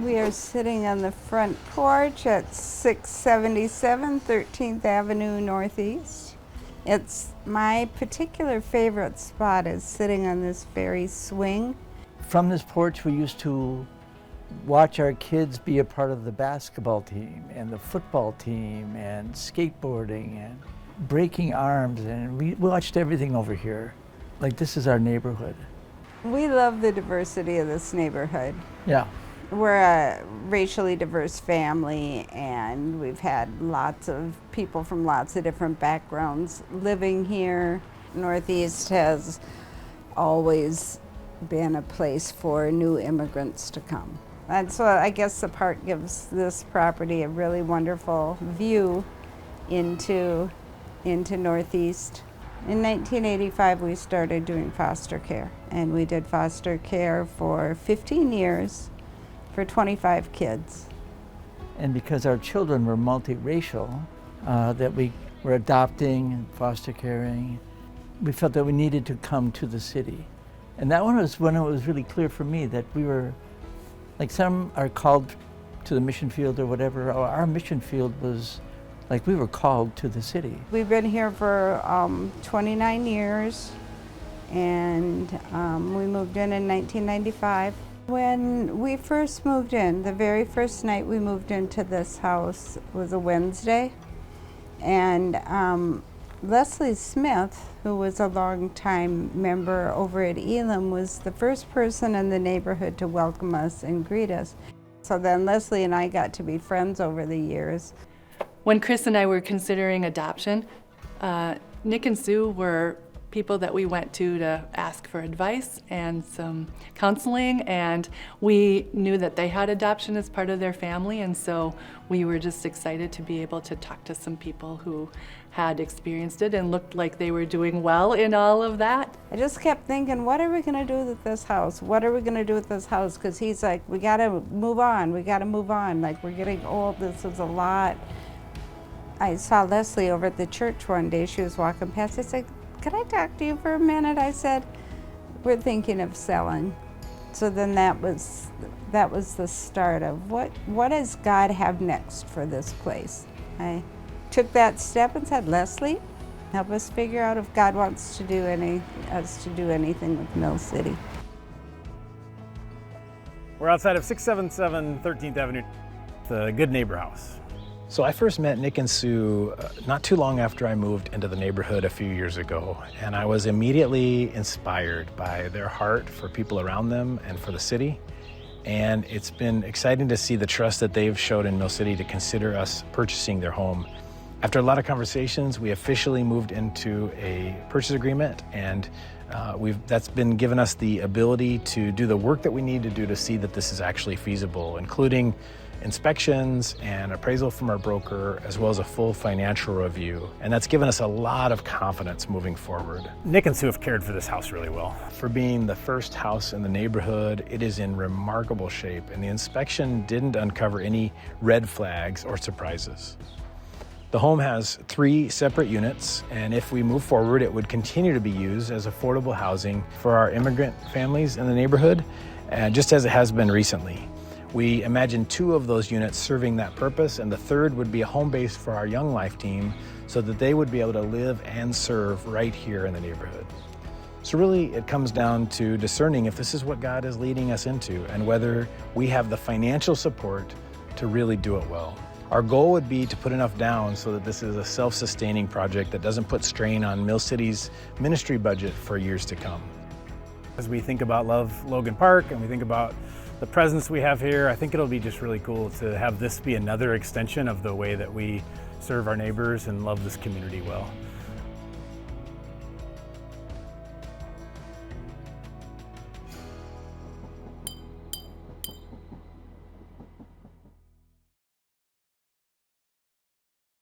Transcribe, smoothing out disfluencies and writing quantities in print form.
We are sitting on the front porch at 677 13th Avenue Northeast. It's my particular favorite spot is sitting on this very swing. From this porch we used to watch our kids be a part of the basketball team and the football team and skateboarding and breaking arms, and we watched everything over here. Like, this is our neighborhood. We love the diversity of this neighborhood. Yeah. We're a racially diverse family, and we've had lots of people from lots of different backgrounds living here. Northeast has always been a place for new immigrants to come. And so I guess the park gives this property a really wonderful view into Northeast. In 1985, we started doing foster care, and we did foster care for 15 years for 25 kids. And because our children were multiracial, that we were adopting and foster caring, we felt that we needed to come to the city. And that one was when it was really clear for me that we were, like some are called to the mission field or whatever, our mission field was like we were called to the city. We've been here for 29 years, and we moved in 1995. When we first moved in, the very first night we moved into this house was a Wednesday, and Leslie Smith, who was a longtime member over at Elam, was the first person in the neighborhood to welcome us and greet us. So then Leslie and I got to be friends over the years. When Chris and I were considering adoption, Nick and Sue were people that we went to ask for advice and some counseling, and we knew that they had adoption as part of their family, and so we were just excited to be able to talk to some people who had experienced it and looked like they were doing well in all of that. I just kept thinking, what are we going to do with this house? What are we going to do with this house? Because he's like, we got to move on, we got to move on. Like, we're getting old, this is a lot. I saw Leslie over at the church one day. She was walking past. I said, "Can I talk to you for a minute?" I said, "We're thinking of selling." So then that was the start of what does God have next for this place. I took that step and said, "Leslie, help us figure out if God wants to do anything with Mill City." We're outside of 677 13th Avenue, the Good Neighbor House. So I first met Nick and Sue not too long after I moved into the neighborhood a few years ago, and I was immediately inspired by their heart for people around them and for the city. And it's been exciting to see the trust that they've showed in Mill City to consider us purchasing their home. After a lot of conversations, we officially moved into a purchase agreement, and that's been given us the ability to do the work that we need to do to see that this is actually feasible, including inspections and appraisal from our broker, as well as a full financial review. And that's given us a lot of confidence moving forward. Nick and Sue have cared for this house really well. For being the first house in the neighborhood, it is in remarkable shape, and the inspection didn't uncover any red flags or surprises. The home has 3 separate units, and if we move forward, it would continue to be used as affordable housing for our immigrant families in the neighborhood, just as it has been recently. We imagine 2 of those units serving that purpose, and the 3rd would be a home base for our Young Life team so that they would be able to live and serve right here in the neighborhood. So really, it comes down to discerning if this is what God is leading us into and whether we have the financial support to really do it well. Our goal would be to put enough down so that this is a self-sustaining project that doesn't put strain on Mill City's ministry budget for years to come. As we think about Love Logan Park and we think about the presence we have here, I think it'll be just really cool to have this be another extension of the way that we serve our neighbors and love this community well.